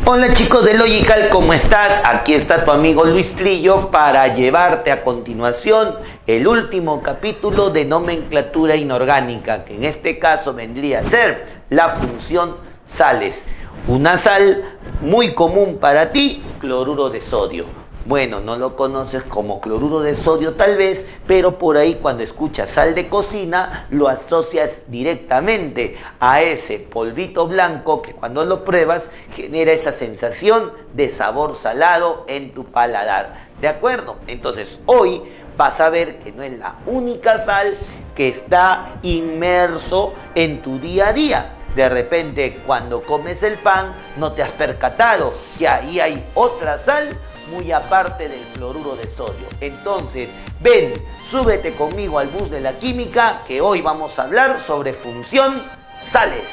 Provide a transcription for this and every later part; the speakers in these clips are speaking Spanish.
Hola chicos de Logical, ¿cómo estás? Aquí está tu amigo Luis Trillo para llevarte a continuación el último capítulo de nomenclatura inorgánica, que en este caso vendría a ser la función sales. Una sal muy común para ti, cloruro de sodio. Bueno, no lo conoces como cloruro de sodio tal vez, pero por ahí cuando escuchas sal de cocina lo asocias directamente a ese polvito blanco que cuando lo pruebas genera esa sensación de sabor salado en tu paladar. ¿De acuerdo? Entonces hoy vas a ver que no es la única sal que está inmerso en tu día a día. De repente cuando comes el pan no te has percatado que ahí hay otra sal muy aparte del cloruro de sodio. Entonces, ven, súbete conmigo al bus de la química, que hoy vamos a hablar sobre función sales.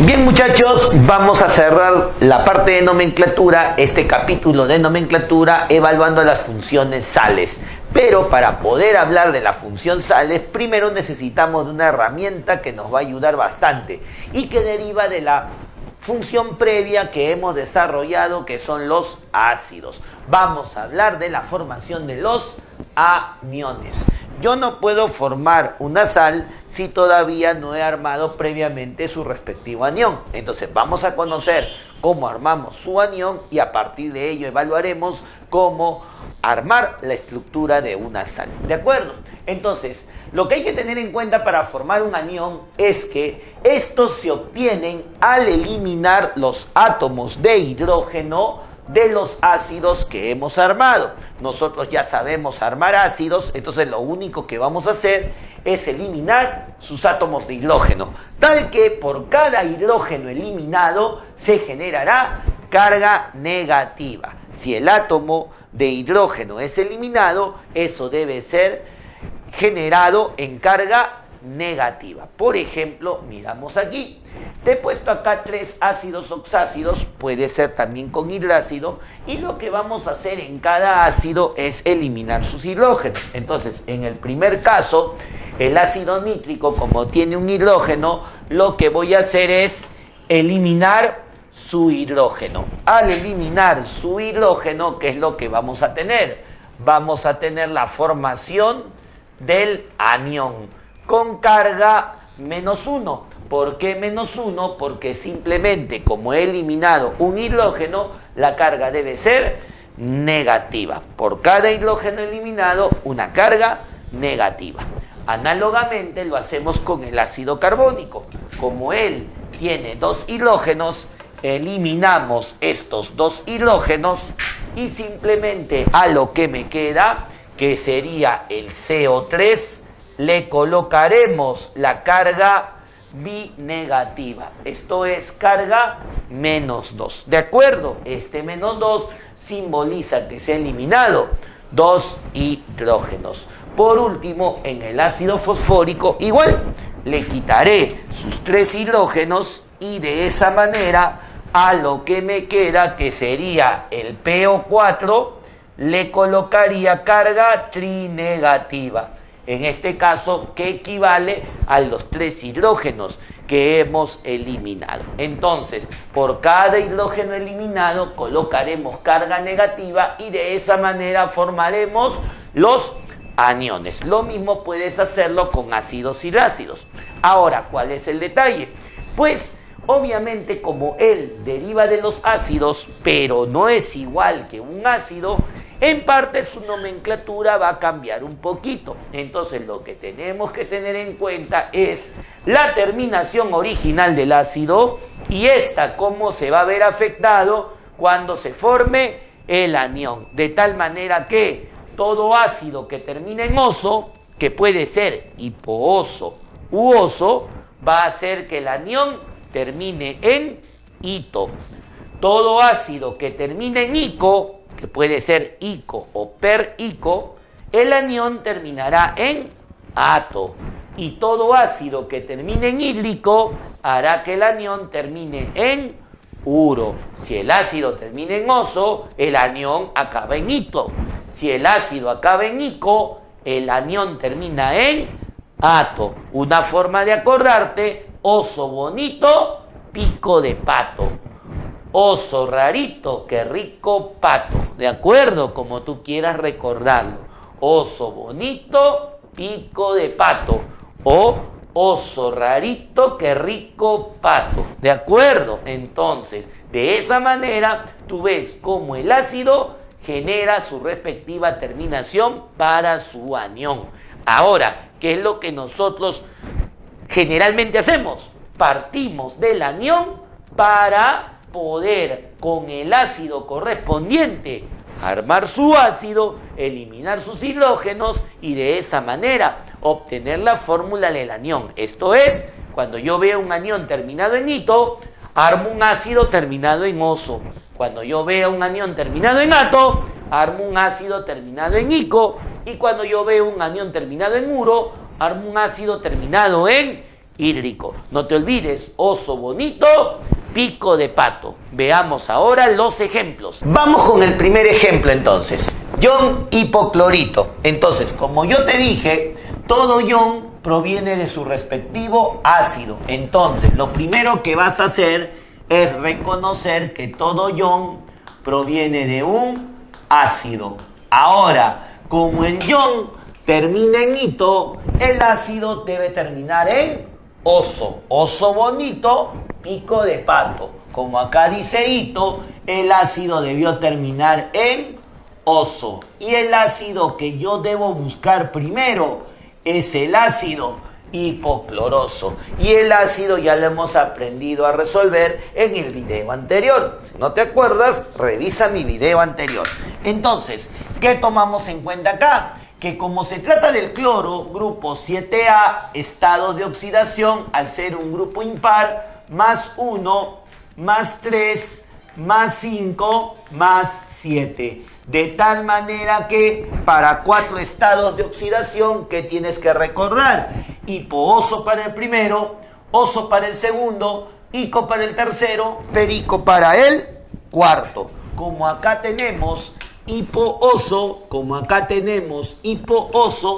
Bien muchachos, vamos a cerrar la parte de nomenclatura, este capítulo de nomenclatura, evaluando las funciones sales. Pero para poder hablar de la función sales, primero necesitamos de una herramienta que nos va a ayudar bastante y que deriva de la función previa que hemos desarrollado, que son los ácidos. Vamos a hablar de la formación de los aniones. Yo no puedo formar una sal si todavía no he armado previamente su respectivo anión. Entonces vamos a conocer cómo armamos su anión y a partir de ello evaluaremos cómo armar la estructura de una sal. ¿De acuerdo? Entonces, lo que hay que tener en cuenta para formar un anión es que estos se obtienen al eliminar los átomos de hidrógeno de los ácidos que hemos armado. Nosotros ya sabemos armar ácidos, entonces lo único que vamos a hacer es eliminar sus átomos de hidrógeno, tal que por cada hidrógeno eliminado se generará carga negativa. Si el átomo de hidrógeno es eliminado, eso debe ser generado en carga negativa. Por ejemplo, miramos aquí, te he puesto acá 3 ácidos oxácidos, puede ser también con hidrácido, y lo que vamos a hacer en cada ácido es eliminar sus hidrógenos. Entonces, en el primer caso, el ácido nítrico, como tiene un hidrógeno, lo que voy a hacer es eliminar su hidrógeno. Al eliminar su hidrógeno, ¿qué es lo que vamos a tener? Vamos a tener la formación del anión con carga -1. ¿Por qué -1? Porque simplemente como he eliminado un hidrógeno, la carga debe ser negativa. Por cada hidrógeno eliminado, una carga negativa. Análogamente lo hacemos con el ácido carbónico. Como él tiene 2 hidrógenos, eliminamos estos 2 hidrógenos y simplemente a lo que me queda, que sería el CO3, le colocaremos la carga binegativa. Esto es carga -2. ¿De acuerdo? Este -2 simboliza que se han eliminado 2 hidrógenos. Por último, en el ácido fosfórico, igual, le quitaré sus 3 hidrógenos y de esa manera a lo que me queda, que sería el PO4, le colocaría carga trinegativa. En este caso, que equivale a los 3 hidrógenos que hemos eliminado. Entonces, por cada hidrógeno eliminado, colocaremos carga negativa y de esa manera formaremos los aniones. Lo mismo puedes hacerlo con ácidos y ácidos. Ahora, ¿cuál es el detalle? Pues, obviamente, como él deriva de los ácidos, pero no es igual que un ácido, en parte su nomenclatura va a cambiar un poquito. Entonces lo que tenemos que tener en cuenta es la terminación original del ácido y esta cómo se va a ver afectado cuando se forme el anión. De tal manera que todo ácido que termine en oso, que puede ser hipooso u oso, va a hacer que el anión termine en ito. Todo ácido que termine en ico, que puede ser ico o perico, el anión terminará en ato. Y todo ácido que termine en hídrico hará que el anión termine en uro. Si el ácido termina en oso, el anión acaba en ito. Si el ácido acaba en ico, el anión termina en ato. Una forma de acordarte Oso bonito, pico de pato. Oso rarito, qué rico pato. ¿De acuerdo? Como tú quieras recordarlo. Oso bonito, pico de pato. O oso rarito, qué rico pato. ¿De acuerdo? Entonces, de esa manera, tú ves cómo el ácido genera su respectiva terminación para su anión. Ahora, ¿qué es lo que nosotros generalmente hacemos? Partimos del anión para poder con el ácido correspondiente armar su ácido, eliminar sus hidrógenos y de esa manera obtener la fórmula del anión. Esto es, cuando yo veo un anión terminado en ito, armo un ácido terminado en oso. Cuando yo veo un anión terminado en ato, armo un ácido terminado en ico. Y cuando yo veo un anión terminado en uro, armo un ácido terminado en hídrico. No te olvides, oso bonito, pico de pato. Veamos ahora los ejemplos. Vamos con el primer ejemplo entonces. Ion hipoclorito. Entonces, como yo te dije, todo ion proviene de su respectivo ácido. Entonces, lo primero que vas a hacer es reconocer que todo ion proviene de un ácido. Ahora, como el ion termina en ito, el ácido debe terminar en oso. Oso bonito, pico de pato. Como acá dice ito, el ácido debió terminar en oso. Y el ácido que yo debo buscar primero es el ácido hipocloroso. Y el ácido ya lo hemos aprendido a resolver en el video anterior. Si no te acuerdas, revisa mi video anterior. Entonces, ¿qué tomamos en cuenta acá? Que como se trata del cloro, grupo 7A, estados de oxidación, al ser un grupo impar, más 1, más 3, más 5, más 7. De tal manera que para 4 estados de oxidación, ¿qué tienes que recordar? Hipooso para el primero, oso para el segundo, ico para el tercero, perico para el cuarto. Como acá tenemos hipooso,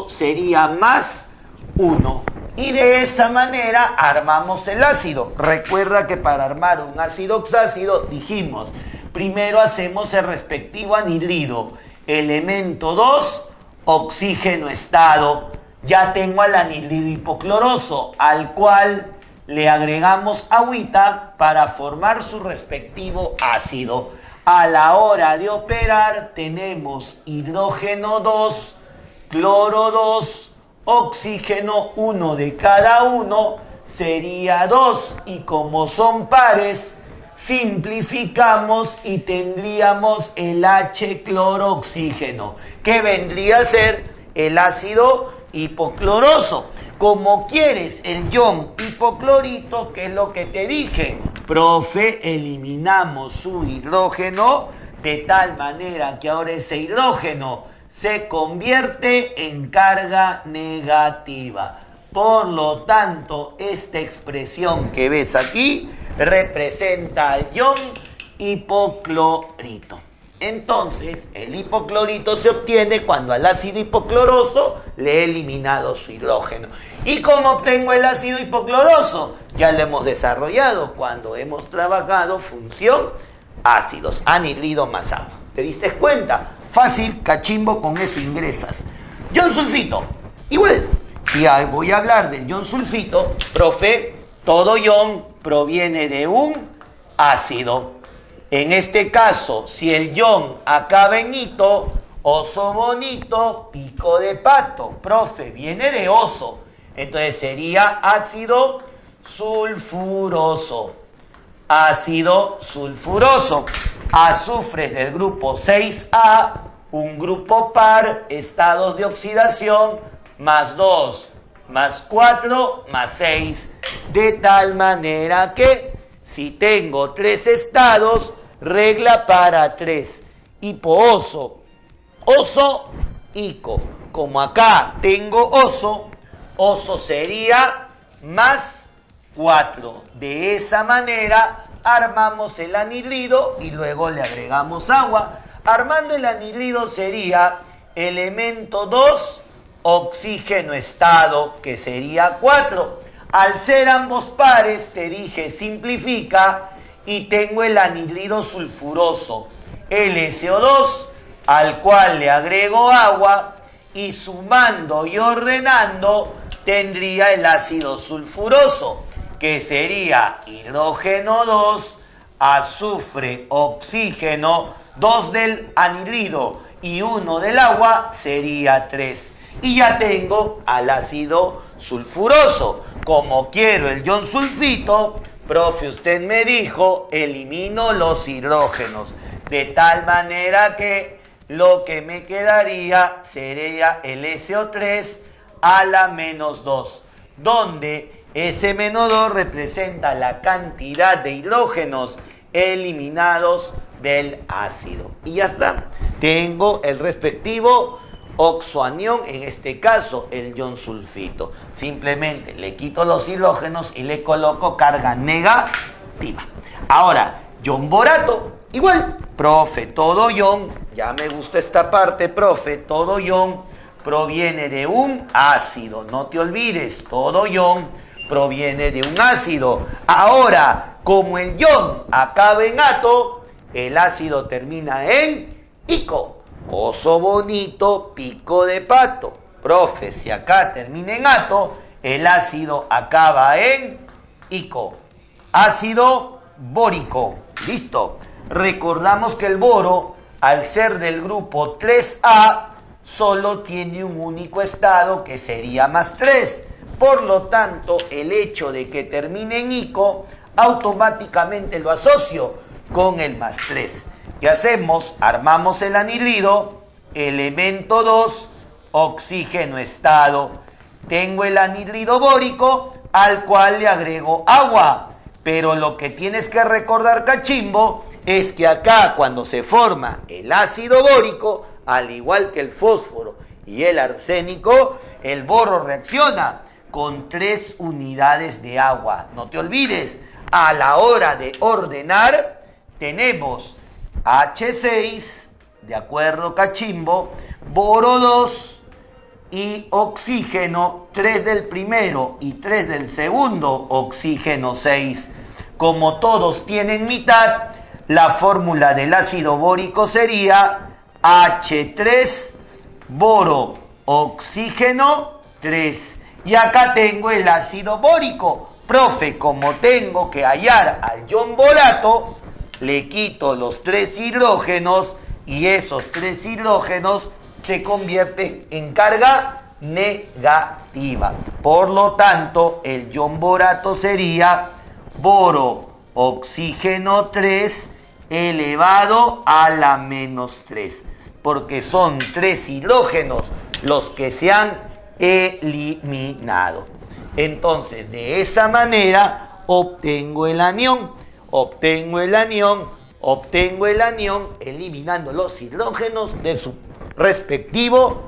sería más 1. Y de esa manera armamos el ácido. Recuerda que para armar un ácido oxácido dijimos, primero hacemos el respectivo anhidrido. Elemento 2, oxígeno estado. Ya tengo al anhidrido hipocloroso, al cual le agregamos agüita para formar su respectivo ácido. A la hora de operar tenemos hidrógeno 2, cloro 2, oxígeno 1 de cada uno, sería 2. Y como son pares, simplificamos y tendríamos el H-clorooxígeno, que vendría a ser el ácido hipocloroso. Como quieres el ion hipoclorito, que es lo que te dije, profe, eliminamos su hidrógeno de tal manera que ahora ese hidrógeno se convierte en carga negativa. Por lo tanto, esta expresión que ves aquí representa al ion hipoclorito. Entonces, el hipoclorito se obtiene cuando al ácido hipocloroso le he eliminado su hidrógeno. ¿Y cómo obtengo el ácido hipocloroso? Ya lo hemos desarrollado cuando hemos trabajado función ácidos, anhidrido más agua. ¿Te diste cuenta? Fácil, cachimbo, con eso ingresas. Ion sulfito. Igual, si voy a hablar del ion sulfito, profe, todo ion proviene de un ácido. En este caso, si el ion acaba en ito, oso bonito, pico de pato. Profe, viene de oso. Entonces sería ácido sulfuroso. Ácido sulfuroso. Azufres del grupo 6A, un grupo par, estados de oxidación, más 2, más 4, más 6. De tal manera que si tengo 3 estados, regla para 3. Hipooso, oso, ico. Como acá tengo oso, oso sería más 4. De esa manera armamos el anhidrido y luego le agregamos agua. Armando el anhidrido sería elemento 2, oxígeno estado, que sería 4. Al ser ambos pares, te dije, simplifica y tengo el anhidrido sulfuroso, LSO2, al cual le agrego agua y sumando y ordenando tendría el ácido sulfuroso, que sería hidrógeno 2, azufre, oxígeno, 2 del anhidrido y 1 del agua, sería 3. Y ya tengo al ácido sulfuroso. Como quiero el ion sulfito, profe, usted me dijo, elimino los hidrógenos. De tal manera que lo que me quedaría sería el SO3 a la menos 2, donde ese menos 2 representa la cantidad de hidrógenos eliminados del ácido. Y ya está. Tengo el respectivo oxoanión, en este caso el ion sulfito. Simplemente le quito los hidrógenos y le coloco carga negativa. Ahora, ion borato, igual. Profe, todo ion, ya me gusta esta parte, profe, todo ion proviene de un ácido. No te olvides, todo ion proviene de un ácido. Ahora, como el ion acaba en ato, el ácido termina en ico. Oso bonito, pico de pato. Profe, si acá termina en ato, el ácido acaba en ico. Ácido bórico. Listo. Recordamos que el boro, al ser del grupo 3A, solo tiene un único estado que sería +3. Por lo tanto, el hecho de que termine en ico, automáticamente lo asocio con el +3. ¿Qué hacemos? Armamos el anhidrido, elemento 2, oxígeno estado. Tengo el anhidrido bórico, al cual le agrego agua. Pero lo que tienes que recordar, cachimbo, es que acá cuando se forma el ácido bórico, al igual que el fósforo y el arsénico, el boro reacciona con 3 unidades de agua. No te olvides, a la hora de ordenar, tenemos H6, de acuerdo, cachimbo, boro 2 y oxígeno, 3 del primero y 3 del segundo, oxígeno 6. Como todos tienen mitad, la fórmula del ácido bórico sería H3, boro, oxígeno 3. Y acá tengo el ácido bórico. Profe, como tengo que hallar al ion borato, le quito los 3 hidrógenos y esos 3 hidrógenos se convierten en carga negativa. Por lo tanto, el ion borato sería boro, oxígeno 3 elevado a la -3, porque son 3 hidrógenos los que se han eliminado. Entonces, de esa manera obtengo el anión, eliminando los hidrógenos de su respectivo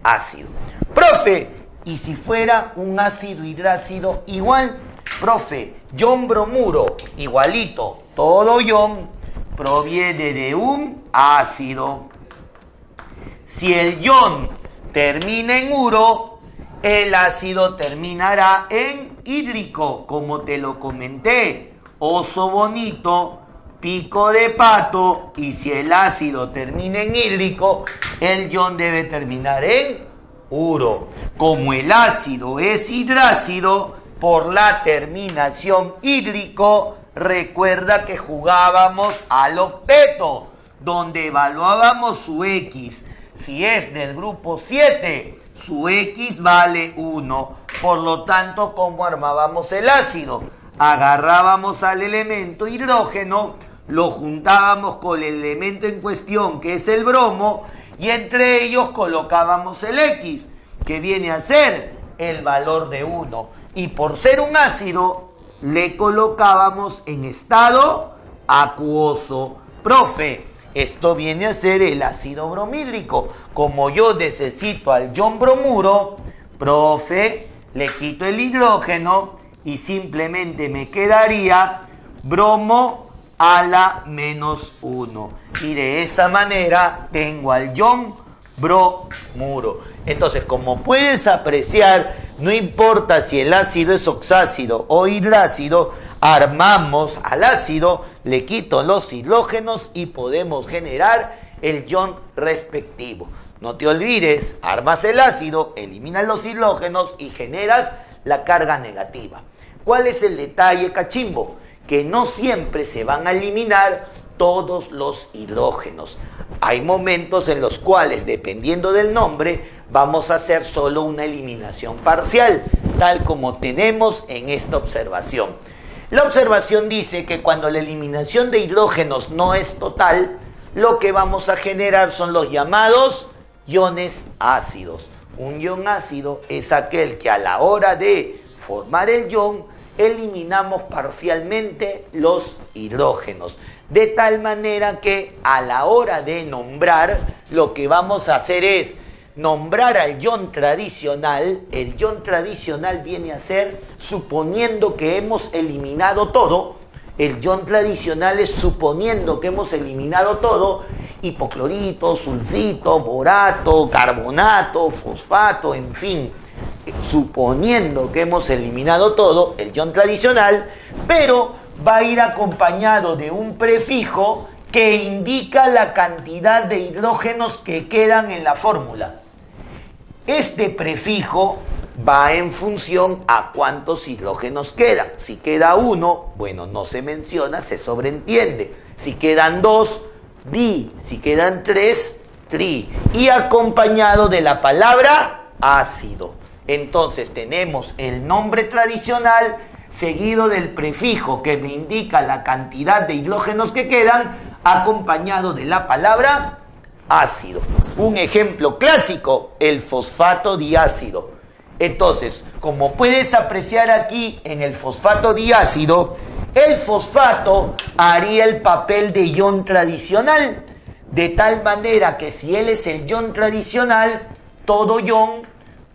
ácido. Profe, ¿y si fuera un ácido hidrácido igual? Profe, ion bromuro, igualito, todo ion proviene de un ácido. Si el ion termina en uro, el ácido terminará en hídrico, como te lo comenté. Oso bonito, pico de pato, y si el ácido termina en hídrico, el ion debe terminar en uro. Como el ácido es hidrácido, por la terminación hídrico, recuerda que jugábamos al octeto, donde evaluábamos su X. Si es del grupo 7, su X vale 1. Por lo tanto, ¿cómo armábamos el ácido? Agarrábamos al elemento hidrógeno, lo juntábamos con el elemento en cuestión, que es el bromo, y entre ellos colocábamos el X, que viene a ser el valor de 1. Y por ser un ácido, le colocábamos en estado acuoso. Profe, esto viene a ser el ácido bromídrico. Como yo necesito al ion bromuro, profe, le quito el hidrógeno y simplemente me quedaría bromo a la -1. Y de esa manera tengo al ion bromuro. Entonces, como puedes apreciar, No importa si el ácido es oxácido o hidrácido, armamos al ácido, le quito los hidrógenos y podemos generar el ion respectivo. No te olvides, armas el ácido, eliminas los hidrógenos y generas la carga negativa. ¿Cuál es el detalle, cachimbo? Que no siempre se van a eliminar todos los hidrógenos. Hay momentos en los cuales, dependiendo del nombre, vamos a hacer solo una eliminación parcial, tal como tenemos en esta observación. La observación dice que cuando la eliminación de hidrógenos no es total, lo que vamos a generar son los llamados iones ácidos. Un ion ácido es aquel que a la hora de formar el ion eliminamos parcialmente los hidrógenos, de tal manera que a la hora de nombrar lo que vamos a hacer es nombrar al ion tradicional. El ion tradicional viene a ser suponiendo que hemos eliminado todo. El ion tradicional es suponiendo que hemos eliminado todo: hipoclorito, sulfito, borato, carbonato, fosfato, en fin, suponiendo que hemos eliminado todo, el ion tradicional, pero va a ir acompañado de un prefijo que indica la cantidad de hidrógenos que quedan en la fórmula. Este prefijo va en función a cuántos hidrógenos quedan. Si queda 1, bueno, no se menciona, se sobreentiende. Si quedan 2, di. Si quedan 3, tri. Y acompañado de la palabra ácido. Entonces tenemos el nombre tradicional seguido del prefijo que me indica la cantidad de hidrógenos que quedan, acompañado de la palabra ácido. Un ejemplo clásico, el fosfato diácido. Entonces, como puedes apreciar aquí en el fosfato diácido, el fosfato haría el papel de ion tradicional, de tal manera que si él es el ion tradicional, todo ion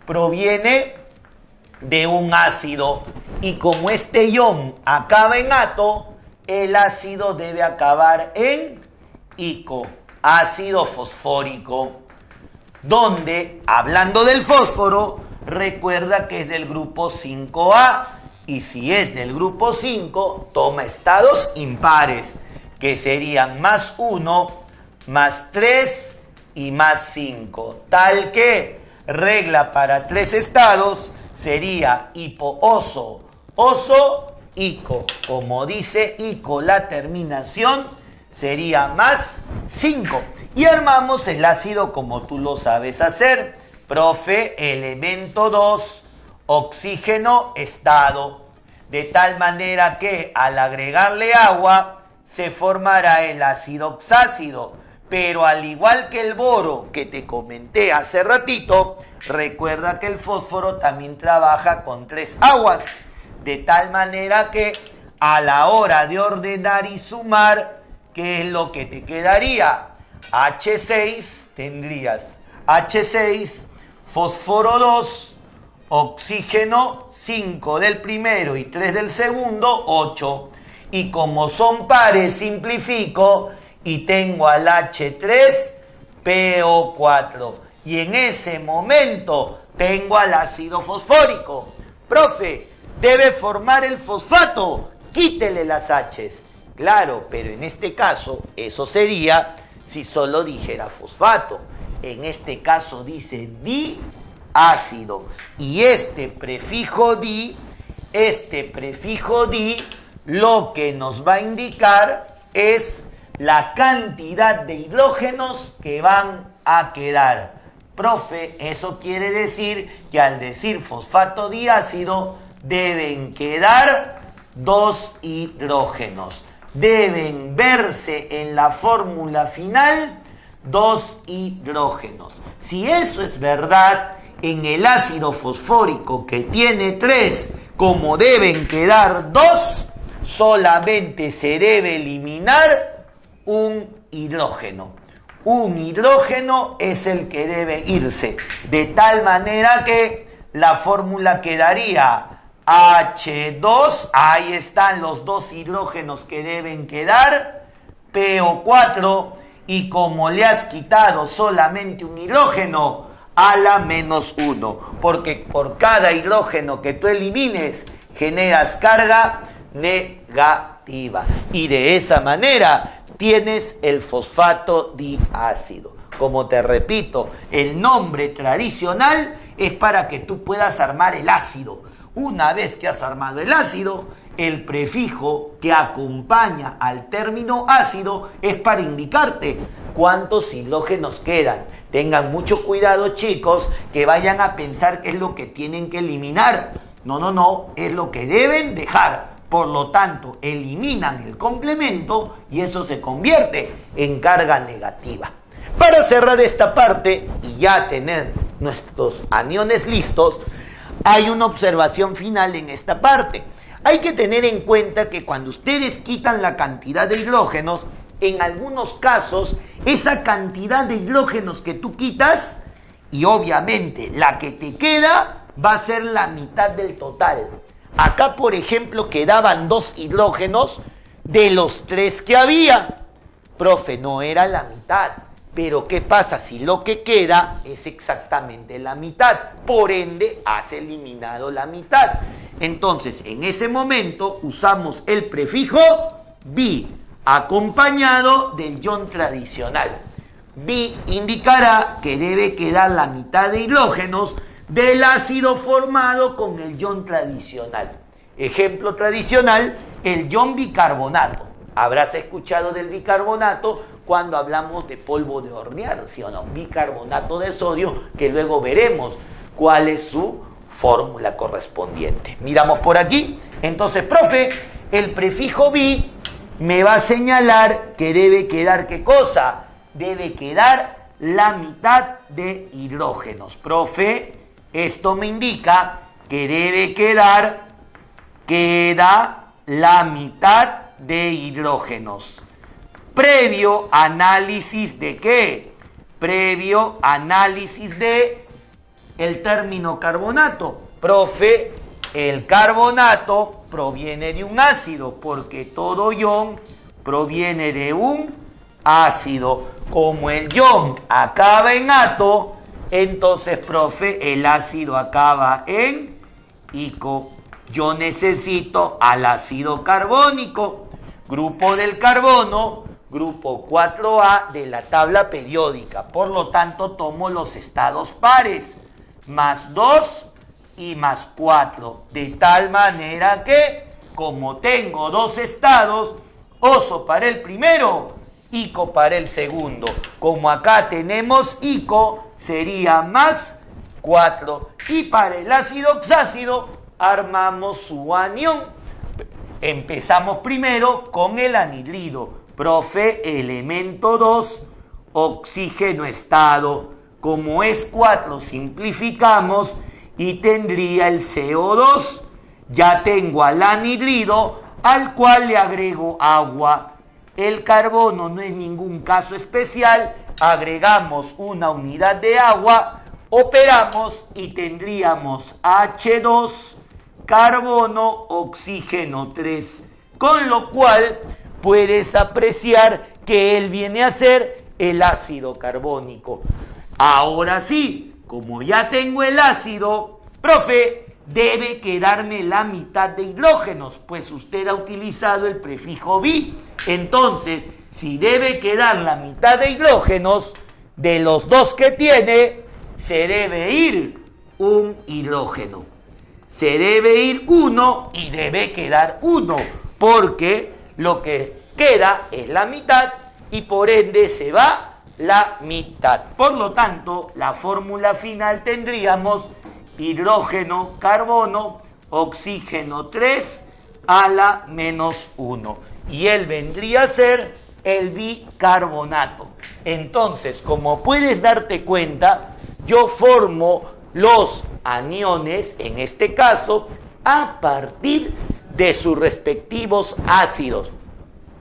proviene de un ácido, y como este ion acaba en ato, el ácido debe acabar en ico, ácido fosfórico, donde, hablando del fósforo, recuerda que es del grupo 5A, y si es del grupo 5, toma estados impares, que serían más 1, más 3 y más 5, tal que regla para 3 estados sería hipo-oso, oso, ico. Como dice ico, la terminación sería más 5. Y armamos el ácido como tú lo sabes hacer. Profe, elemento 2, oxígeno, estado. De tal manera que al agregarle agua se formará el ácido oxácido. Pero al igual que el boro que te comenté hace ratito, recuerda que el fósforo también trabaja con 3 aguas. De tal manera que a la hora de ordenar y sumar, ¿qué es lo que te quedaría? H6, tendrías H6, fósforo 2, oxígeno 5 del primero y 3 del segundo, 8. Y como son pares, simplifico y tengo al H3, PO4. Y en ese momento tengo al ácido fosfórico. Profe, debe formar el fosfato, quítele las H's. Claro, pero en este caso, eso sería si solo dijera fosfato. En este caso dice diácido. Y este prefijo di, lo que nos va a indicar es la cantidad de hidrógenos que van a quedar. Profe, eso quiere decir que al decir fosfato diácido deben quedar 2 hidrógenos. Deben verse en la fórmula final 2 hidrógenos. Si eso es verdad, en el ácido fosfórico que tiene 3, como deben quedar 2, solamente se debe eliminar un hidrógeno. Un hidrógeno es el que debe irse, de tal manera que la fórmula quedaría H2, ahí están los 2 hidrógenos que deben quedar, PO4, y como le has quitado solamente un hidrógeno, a la menos 1, porque por cada hidrógeno que tú elimines, generas carga negativa. Y de esa manera tienes el fosfato diácido. Como te repito, el nombre tradicional es para que tú puedas armar el ácido. Una vez que has armado el ácido, el prefijo que acompaña al término ácido es para indicarte cuántos hidrógenos quedan. Tengan mucho cuidado, chicos, que vayan a pensar qué es lo que tienen que eliminar. No, es lo que deben dejar. Por lo tanto, eliminan el complemento y eso se convierte en carga negativa. Para cerrar esta parte y ya tener nuestros aniones listos, hay una observación final en esta parte. Hay que tener en cuenta que cuando ustedes quitan la cantidad de hidrógenos, en algunos casos, esa cantidad de hidrógenos que tú quitas, y obviamente la que te queda, va a ser la mitad del total. Acá, por ejemplo, quedaban 2 hidrógenos de los 3 que había. Profe, no era la mitad. Pero ¿qué pasa si lo que queda es exactamente la mitad? Por ende, has eliminado la mitad. Entonces, en ese momento, usamos el prefijo bi, acompañado del ion tradicional. Bi indicará que debe quedar la mitad de hidrógenos del ácido formado con el ion tradicional. Ejemplo tradicional, el ion bicarbonato. Habrás escuchado del bicarbonato cuando hablamos de polvo de hornear, ¿sí o no? Bicarbonato de sodio, que luego veremos cuál es su fórmula correspondiente. Miramos por aquí. Entonces, profe, el prefijo bi me va a señalar que debe quedar, ¿qué cosa? Debe quedar la mitad de hidrógenos. Profe, esto me indica que debe queda la mitad de hidrógenos. Previo análisis de ¿qué? Previo análisis de el término carbonato. Profe, el carbonato proviene de un ácido, porque todo ion proviene de un ácido. Como el ion acaba en ato, entonces, profe, el ácido acaba en ico. Yo necesito al ácido carbónico, grupo del carbono, grupo 4A de la tabla periódica. Por lo tanto, tomo los estados pares, más 2 y más 4. De tal manera que, como tengo 2 estados, oso para el primero, ico para el segundo. Como acá tenemos ico, sería más 4. Y para el ácido oxácido, armamos su anión. Empezamos primero con el anhidrido. Profe, elemento 2, oxígeno estado. Como es 4, simplificamos y tendría el CO2. Ya tengo al anhidrido, al cual le agrego agua. El carbono no es ningún caso especial. Agregamos una unidad de agua, operamos y tendríamos H2, carbono, oxígeno 3. Con lo cual puedes apreciar que él viene a ser el ácido carbónico. Ahora sí, como ya tengo el ácido, profe, debe quedarme la mitad de hidrógenos, pues usted ha utilizado el prefijo bi. Entonces, si debe quedar la mitad de hidrógenos, de los 2 que tiene, se debe ir un hidrógeno. Se debe ir 1 y debe quedar 1, porque lo que queda es la mitad y por ende se va la mitad. Por lo tanto, la fórmula final tendríamos hidrógeno, carbono, oxígeno 3 a la menos 1. Y él vendría a ser el bicarbonato. Entonces, como puedes darte cuenta, yo formo los aniones, en este caso, a partir de sus respectivos ácidos,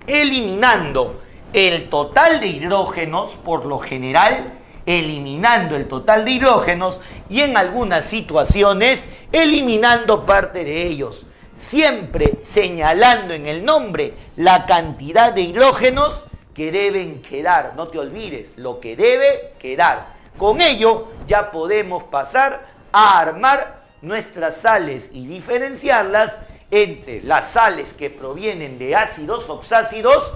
eliminando el total de hidrógenos, por lo general, eliminando el total de hidrógenos y en algunas situaciones eliminando parte de ellos, siempre señalando en el nombre la cantidad de hidrógenos que deben quedar. No te olvides, lo que debe quedar. Con ello ya podemos pasar a armar nuestras sales y diferenciarlas entre las sales que provienen de ácidos oxácidos,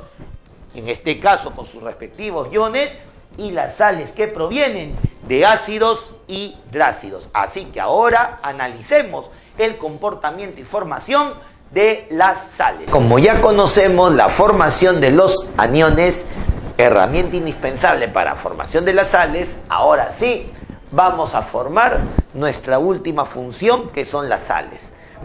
en este caso con sus respectivos iones, y las sales que provienen de ácidos hidrácidos. Así que ahora analicemos el comportamiento y formación de las sales. Como ya conocemos la formación de los aniones, herramienta indispensable para la formación de las sales, ahora sí vamos a formar nuestra última función, que son las sales.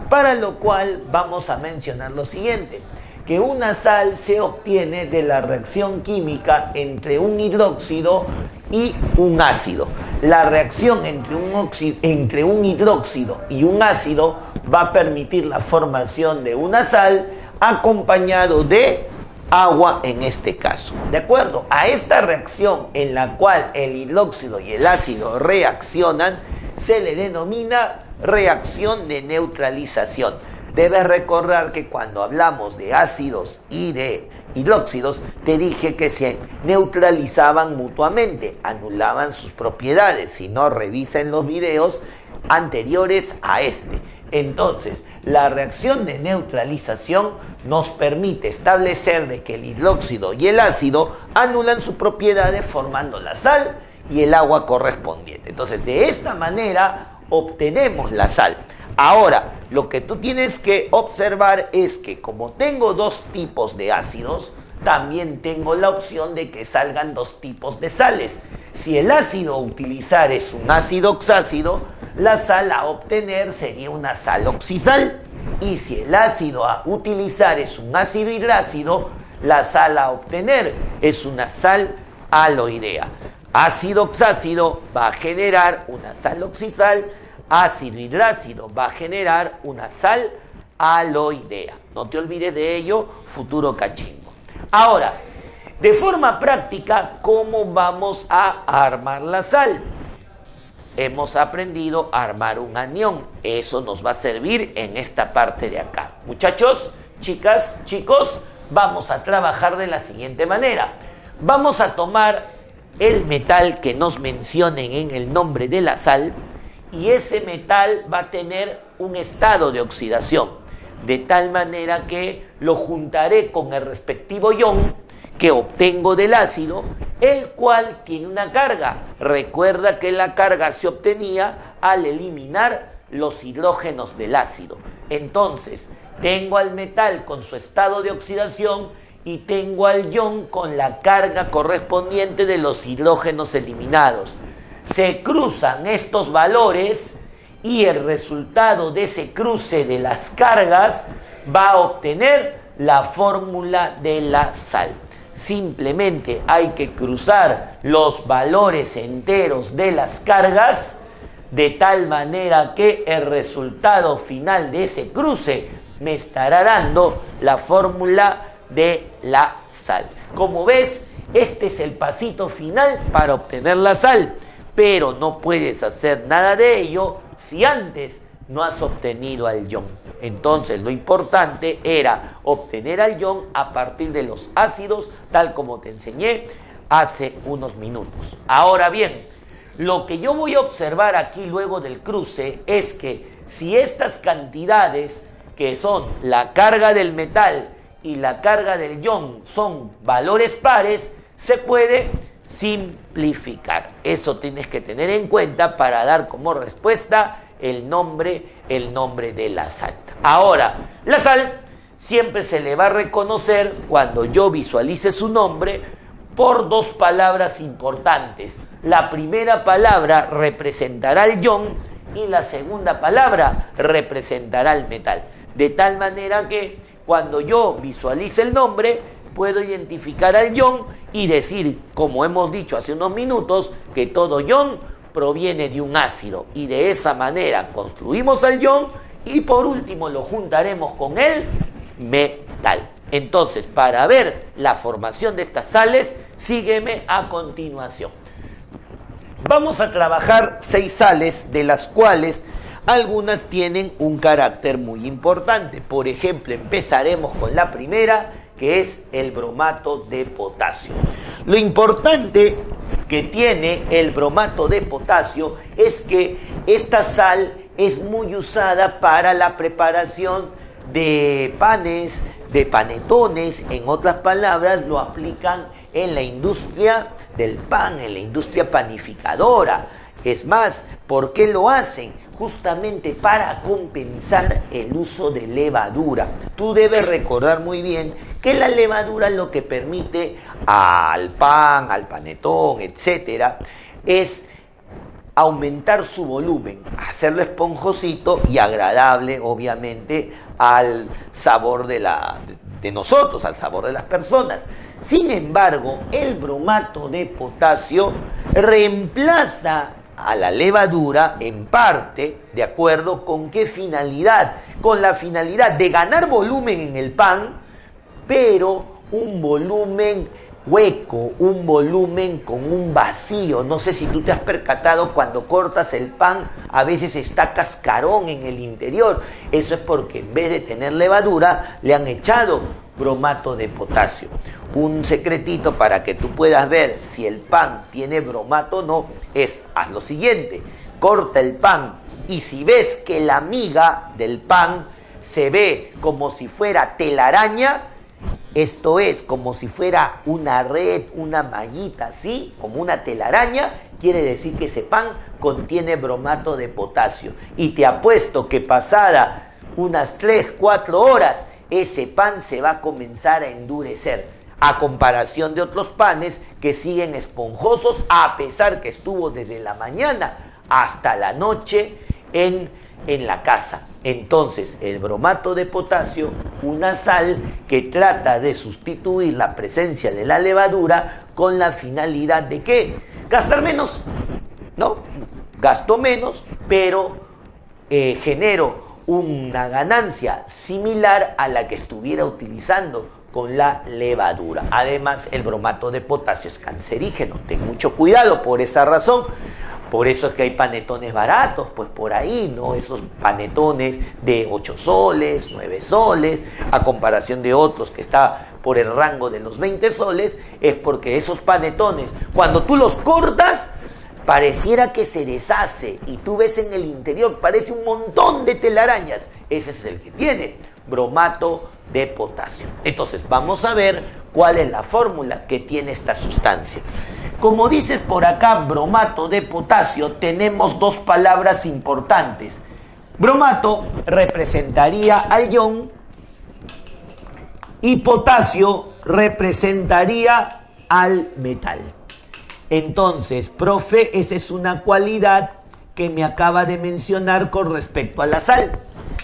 Para lo cual vamos a mencionar lo siguiente, que una sal se obtiene de la reacción química entre un hidróxido y un ácido. La reacción entre un hidróxido y un ácido va a permitir la formación de una sal acompañado de agua en este caso. De acuerdo a esta reacción en la cual el hidróxido y el ácido reaccionan, se le denomina reacción de neutralización. Debes recordar que cuando hablamos de ácidos y de hidróxidos, te dije que se neutralizaban mutuamente, anulaban sus propiedades. Si no, revisen los videos anteriores a este. Entonces, la reacción de neutralización nos permite establecer de que el hidróxido y el ácido anulan sus propiedades formando la sal y el agua correspondiente. Entonces, de esta manera obtenemos la sal. Ahora, lo que tú tienes que observar es que como tengo dos tipos de ácidos, también tengo la opción de que salgan dos tipos de sales. Si el ácido a utilizar es un ácido oxácido, la sal a obtener sería una sal oxisal. Y si el ácido a utilizar es un ácido hidrácido, la sal a obtener es una sal aloidea. Ácido oxácido va a generar una sal oxisal, ácido hidrácido va a generar una sal aloidea. No te olvides de ello, futuro cachimbo. Ahora, de forma práctica, ¿cómo vamos a armar la sal? Hemos aprendido a armar un anión. Eso nos va a servir en esta parte de acá. Muchachos, chicas, chicos, vamos a trabajar de la siguiente manera. Vamos a tomar el metal que nos mencionen en el nombre de la sal, y ese metal va a tener un estado de oxidación, de tal manera que lo juntaré con el respectivo ion que obtengo del ácido, el cual tiene una carga. Recuerda que la carga se obtenía al eliminar los hidrógenos del ácido. Entonces, tengo al metal con su estado de oxidación y tengo al ion con la carga correspondiente de los hidrógenos eliminados. Se cruzan estos valores y el resultado de ese cruce de las cargas va a obtener la fórmula de la sal. Simplemente hay que cruzar los valores enteros de las cargas de tal manera que el resultado final de ese cruce me estará dando la fórmula de la sal. Como ves, este es el pasito final para obtener la sal, pero no puedes hacer nada de ello si antes no has obtenido al ion. Entonces lo importante era obtener al ion a partir de los ácidos, tal como te enseñé hace unos minutos. Ahora bien, lo que yo voy a observar aquí luego del cruce es que si estas cantidades, que son la carga del metal y la carga del ion, son valores pares, se puede simplificar. Eso tienes que tener en cuenta para dar como respuesta el nombre de la sal. Ahora, la sal siempre se le va a reconocer cuando yo visualice su nombre por dos palabras importantes. La primera palabra representará el ion y la segunda palabra representará el metal. De tal manera que cuando yo visualice el nombre, puedo identificar al ion y decir, como hemos dicho hace unos minutos, que todo ion proviene de un ácido, y de esa manera construimos al ion y por último lo juntaremos con el metal. Entonces, para ver la formación de estas sales, sígueme a continuación. Vamos a trabajar 6 sales, de las cuales algunas tienen un carácter muy importante. Por ejemplo, empezaremos con la primera, que es el bromato de potasio. Lo importante que tiene el bromato de potasio es que esta sal es muy usada para la preparación de panes, de panetones. En otras palabras, lo aplican en la industria del pan, en la industria panificadora. Es más, ¿por qué lo hacen? Justamente para compensar el uso de levadura. Tú debes recordar muy bien que la levadura lo que permite al pan, al panetón, etcétera, es aumentar su volumen, hacerlo esponjosito y agradable, obviamente, al sabor de nosotros, al sabor de las personas. Sin embargo, el bromato de potasio reemplaza a la levadura en parte, ¿de acuerdo? ¿Con qué finalidad? Con la finalidad de ganar volumen en el pan, pero un volumen hueco, un volumen con un vacío. No sé si tú te has percatado, cuando cortas el pan a veces está cascarón en el interior. Eso es porque en vez de tener levadura le han echado bromato de potasio. Un secretito para que tú puedas ver si el pan tiene bromato o no es: haz lo siguiente, corta el pan y si ves que la miga del pan se ve como si fuera telaraña, esto es, como si fuera una red, una mallita así, como una telaraña, quiere decir que ese pan contiene bromato de potasio. Y te apuesto que pasada unas 3-4 horas, ese pan se va a comenzar a endurecer, a comparación de otros panes que siguen esponjosos a pesar que estuvo desde la mañana hasta la noche en la casa. Entonces, el bromato de potasio, una sal que trata de sustituir la presencia de la levadura con la finalidad de ¿qué? Gastar menos, ¿no? Gasto menos, pero genero una ganancia similar a la que estuviera utilizando con la levadura. Además, el bromato de potasio es cancerígeno. Ten mucho cuidado por esa razón. Por eso es que hay panetones baratos, pues por ahí, ¿no? Esos panetones de 8 soles, 9 soles, a comparación de otros que está por el rango de los 20 soles, es porque esos panetones, cuando tú los cortas, pareciera que se deshace y tú ves en el interior, parece un montón de telarañas. Ese es el que tiene bromato de potasio. Entonces, vamos a ver cuál es la fórmula que tiene esta sustancia. Como dice por acá, bromato de potasio, tenemos dos palabras importantes. Bromato representaría al ion y potasio representaría al metal. Entonces, profe, esa es una cualidad que me acaba de mencionar con respecto a la sal.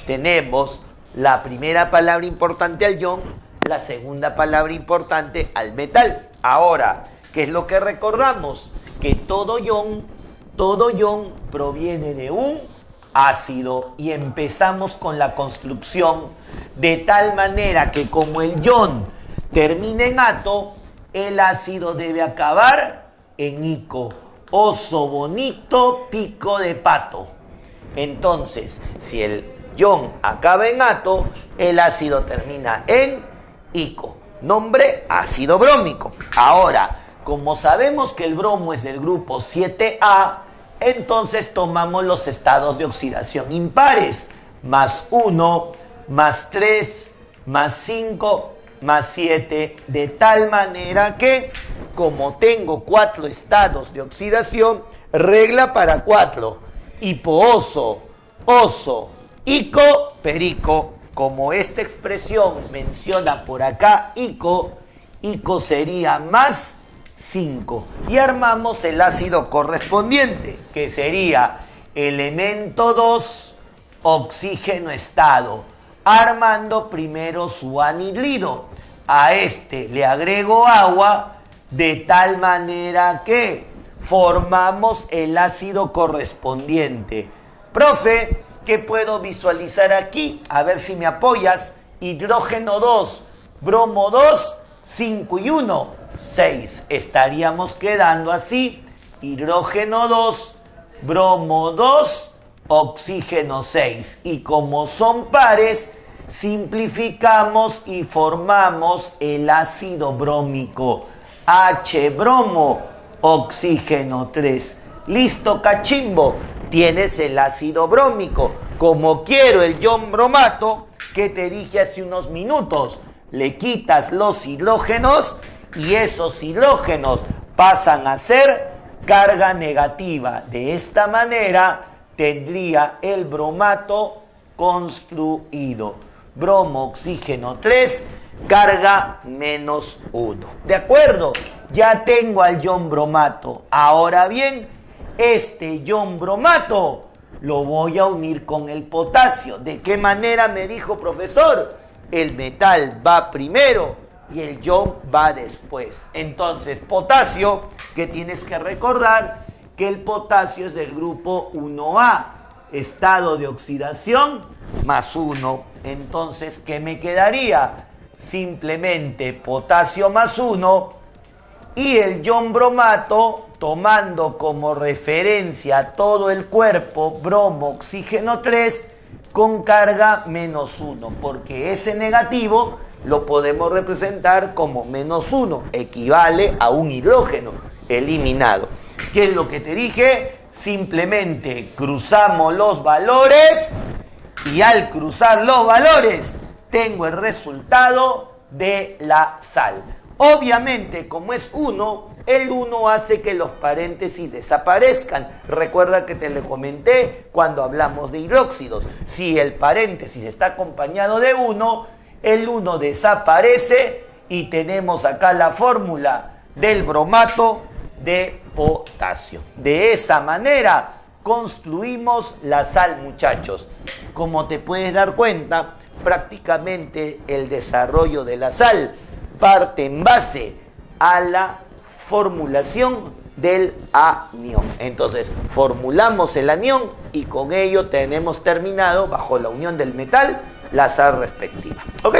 Tenemos la primera palabra importante al ion, la segunda palabra importante al metal. Ahora, ¿qué es lo que recordamos? Que todo ion proviene de un ácido y empezamos con la construcción de tal manera que como el ion termina en ato, el ácido debe acabar en ico. Oso bonito, pico de pato. Entonces, si el ion acaba en ato, el ácido termina en ico. Nombre: ácido brómico. Ahora, como sabemos que el bromo es del grupo 7A, entonces tomamos los estados de oxidación impares: +1, +3, +5, +7, de tal manera que, como tengo 4 estados de oxidación, regla para 4: hipooso, oso, ico, perico. Como esta expresión menciona por acá ico sería +5 y armamos el ácido correspondiente, que sería elemento 2, oxígeno estado, armando primero su anhidrido. A este le agrego agua de tal manera que formamos el ácido correspondiente. Profe, ¿qué puedo visualizar aquí? A ver si me apoyas. Hidrógeno 2, bromo 2, 5 y 1, 6. Estaríamos quedando así: hidrógeno 2, bromo 2, oxígeno 6. Y como son pares, simplificamos y formamos el ácido brómico. H bromo, oxígeno 3. Listo, cachimbo. Tienes el ácido brómico. Como quiero el ion bromato que te dije hace unos minutos, le quitas los hidrógenos y esos hidrógenos pasan a ser carga negativa. De esta manera tendría el bromato construido. Bromo, oxígeno 3, carga -1. ¿De acuerdo? Ya tengo al ion bromato. Ahora bien, este ion bromato lo voy a unir con el potasio. ¿De qué manera me dijo, profesor? El metal va primero y el ion va después. Entonces, potasio, que tienes que recordar que el potasio es del grupo 1A, estado de oxidación +1. Entonces, ¿qué me quedaría? Simplemente potasio +1 y el ion bromato, tomando como referencia todo el cuerpo, bromo, oxígeno 3, con carga -1, porque ese negativo lo podemos representar como -1, equivale a un hidrógeno eliminado. ¿Qué es lo que te dije? Simplemente cruzamos los valores y al cruzar los valores tengo el resultado de la sal. Obviamente, como es 1, el 1 hace que los paréntesis desaparezcan. Recuerda que te lo comenté cuando hablamos de hidróxidos. Si el paréntesis está acompañado de 1, el 1 desaparece y tenemos acá la fórmula del bromato de potasio. De esa manera construimos la sal, muchachos. Como te puedes dar cuenta, prácticamente el desarrollo de la sal parte en base a la formulación del anión. Entonces, formulamos el anión y con ello tenemos terminado, bajo la unión del metal, la sal respectiva. ¿Ok?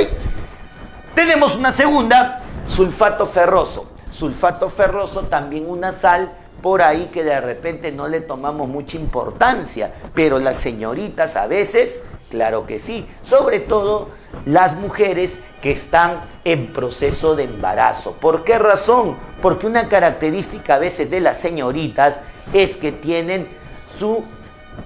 Tenemos una segunda, sulfato ferroso. Sulfato ferroso, también una sal por ahí que de repente no le tomamos mucha importancia, pero las señoritas a veces, claro que sí, sobre todo las mujeres que están en proceso de embarazo. ¿Por qué razón? Porque una característica a veces de las señoritas es que tienen su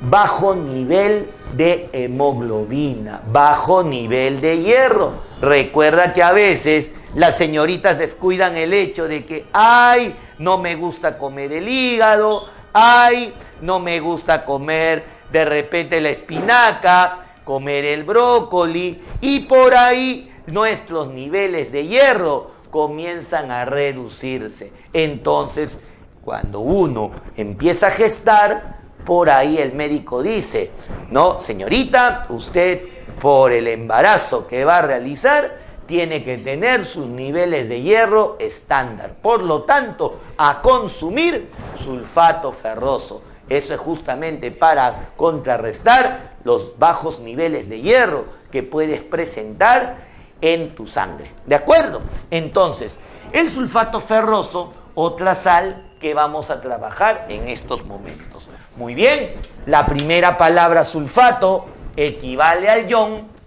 bajo nivel de hemoglobina, bajo nivel de hierro. Recuerda que a veces las señoritas descuidan el hecho de que, ay, no me gusta comer el hígado, ay, no me gusta comer de repente la espinaca, comer el brócoli, y por ahí nuestros niveles de hierro comienzan a reducirse. Entonces, cuando uno empieza a gestar, por ahí el médico dice, no, señorita, usted por el embarazo que va a realizar, tiene que tener sus niveles de hierro estándar. Por lo tanto, a consumir sulfato ferroso. Eso es justamente para contrarrestar los bajos niveles de hierro que puedes presentar en tu sangre. ¿De acuerdo? Entonces, el sulfato ferroso, otra sal que vamos a trabajar en estos momentos. Muy bien, la primera palabra sulfato equivale al ion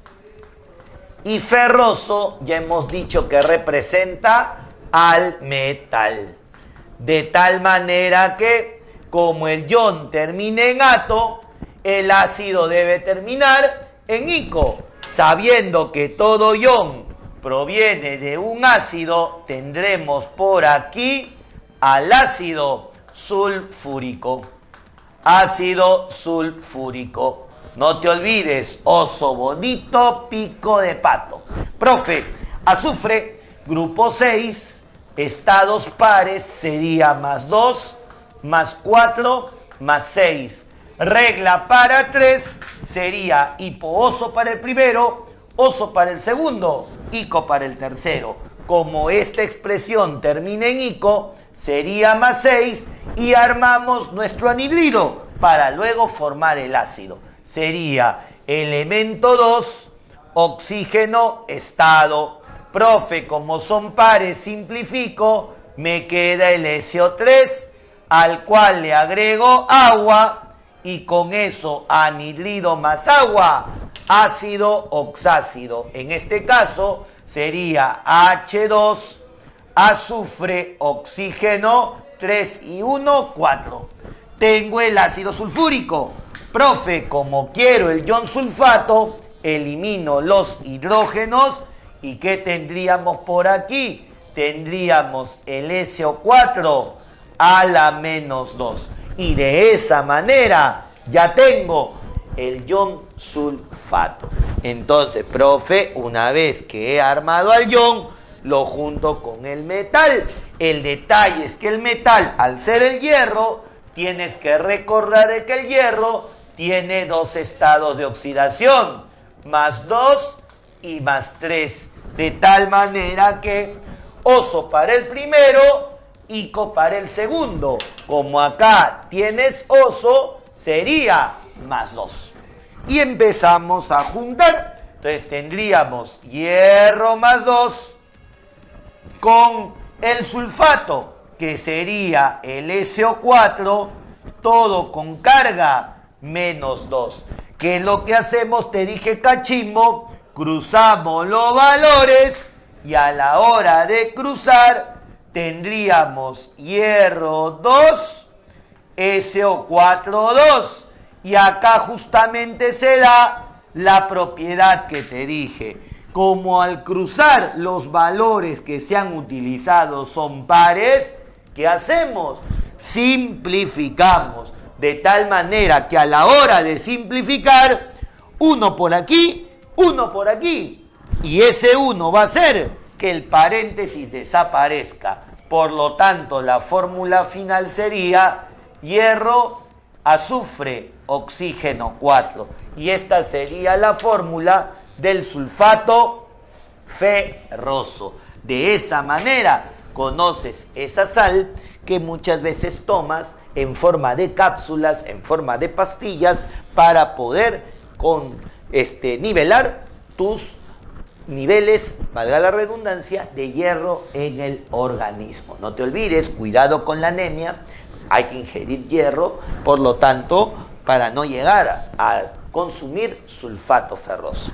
y ferroso ya hemos dicho que representa al metal. De tal manera que, como el ion termina en ato, el ácido debe terminar en ico. Sabiendo que todo ion proviene de un ácido, tendremos por aquí al ácido sulfúrico. Ácido sulfúrico. No te olvides, oso bonito, pico de pato. Profe, azufre, grupo 6, estados pares sería +2, +4, +6. Regla para 3 sería hipooso para el primero, oso para el segundo, ico para el tercero. Como esta expresión termina en ico, sería +6 y armamos nuestro anhidrido para luego formar el ácido. Sería elemento 2, oxígeno, estado. Profe, como son pares, simplifico, me queda el SO3, al cual le agrego agua, y con eso anhidrido más agua, ácido oxácido. En este caso sería H2, azufre, oxígeno, 3 y 1, 4. Tengo el ácido sulfúrico. Profe, como quiero el ion sulfato, elimino los hidrógenos. ¿Y qué tendríamos por aquí? Tendríamos el SO4 a la menos 2. Y de esa manera ya tengo el ion sulfato. Entonces, profe, una vez que he armado al ion, lo junto con el metal. El detalle es que el metal, al ser el hierro, tienes que recordar que el hierro tiene dos estados de oxidación, más 2 y más 3. De tal manera que oso para el primero, ico para el segundo. Como acá tienes oso, sería más 2. Y empezamos a juntar. Entonces tendríamos hierro más 2 con el sulfato, que sería el SO4, todo con carga, menos 2. ¿Qué es lo que hacemos? Te dije cachimbo, cruzamos los valores y a la hora de cruzar tendríamos hierro 2, SO4 2. Y acá justamente se da la propiedad que te dije. Como al cruzar los valores que se han utilizado son pares, ¿qué hacemos? Simplificamos. De tal manera que a la hora de simplificar, uno por aquí, uno por aquí. Y ese uno va a hacer que el paréntesis desaparezca. Por lo tanto, la fórmula final sería hierro, azufre, oxígeno 4. Y esta sería la fórmula del sulfato ferroso. De esa manera conoces esa sal que muchas veces tomas en forma de cápsulas, en forma de pastillas, para poder nivelar tus niveles, valga la redundancia, de hierro en el organismo. No te olvides, cuidado con la anemia, hay que ingerir hierro, por lo tanto, para no llegar a consumir sulfato ferroso.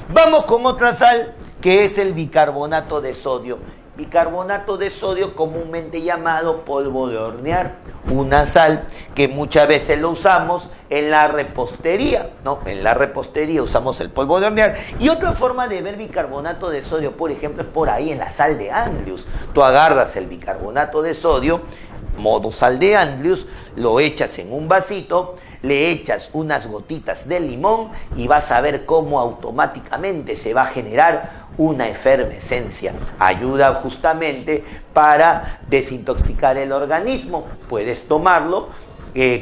Vamos con otra sal, que es el bicarbonato de sodio. Bicarbonato de sodio, comúnmente llamado polvo de hornear, una sal que muchas veces lo usamos en la repostería, ¿no? En la repostería usamos el polvo de hornear. Y otra forma de ver bicarbonato de sodio, por ejemplo, es por ahí en la sal de Andrews. Tú agarras el bicarbonato de sodio, modo sal de Andrews, lo echas en un vasito, le echas unas gotitas de limón y vas a ver cómo automáticamente se va a generar una efervescencia. Ayuda justamente para desintoxicar el organismo. Puedes tomarlo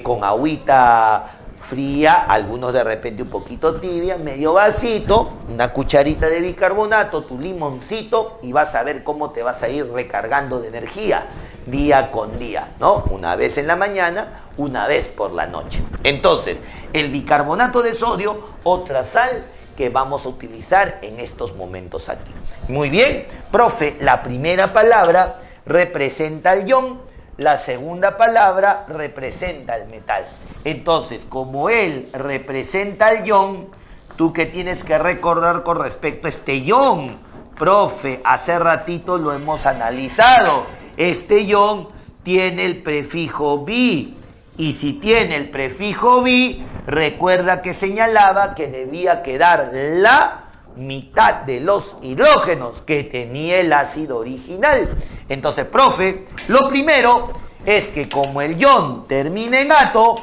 con agüita fría, algunos de repente un poquito tibia, medio vasito, una cucharita de bicarbonato, tu limoncito, y vas a ver cómo te vas a ir recargando de energía día con día, ¿no? Una vez en la mañana, una vez por la noche. Entonces, el bicarbonato de sodio, otra sal que vamos a utilizar en estos momentos aquí. Muy bien, profe, la primera palabra representa el ion, la segunda palabra representa el metal. Entonces, como él representa el ion, ¿tú qué tienes que recordar con respecto a este ion? Profe, hace ratito lo hemos analizado. Este ion tiene el prefijo bi. Y si tiene el prefijo bi, recuerda que señalaba que debía quedar la mitad de los hidrógenos que tenía el ácido original. Entonces, profe, lo primero es que como el ion termina en ato,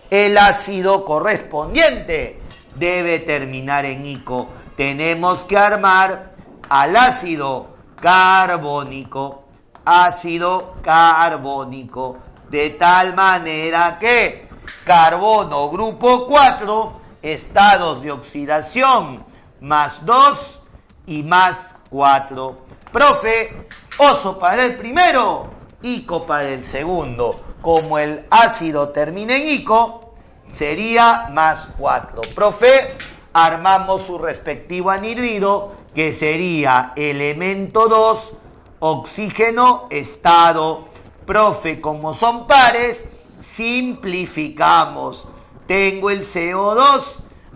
el ácido correspondiente debe terminar en ico. Tenemos que armar al ácido carbónico. Ácido carbónico. De tal manera que carbono grupo 4, estados de oxidación, más 2 y más 4. Profe, oso para el primero, ico para el segundo. Como el ácido termina en ico, sería más 4. Profe, armamos su respectivo anhidrido, que sería elemento 2, oxígeno, estado. Profe, como son pares, simplificamos. Tengo el CO2,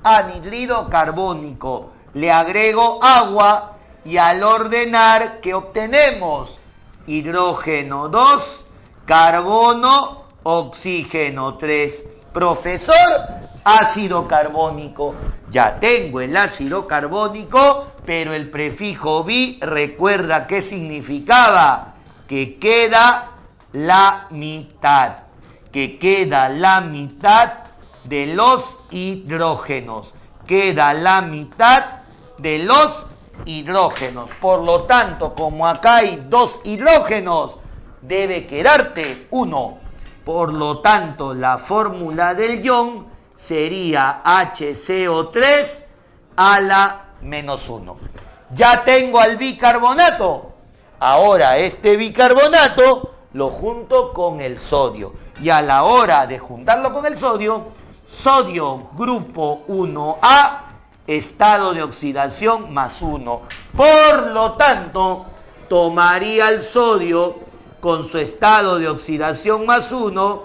anhidrido carbónico. Le agrego agua y al ordenar, ¿qué obtenemos? Hidrógeno 2 carbono, oxígeno 3. Profesor, ácido carbónico. Ya tengo el ácido carbónico, pero el prefijo bi, recuerda qué significaba. Que queda la mitad. Que queda la mitad de los hidrógenos. Queda la mitad de los hidrógenos. Por lo tanto, como acá hay 2 hidrógenos, debe quedarte 1. Por lo tanto, la fórmula del ion sería HCO3 a la menos 1. Ya tengo al bicarbonato. Ahora este bicarbonato lo junto con el sodio. Y a la hora de juntarlo con el sodio, sodio grupo 1A, estado de oxidación más 1. Por lo tanto, tomaría el sodio con su estado de oxidación más 1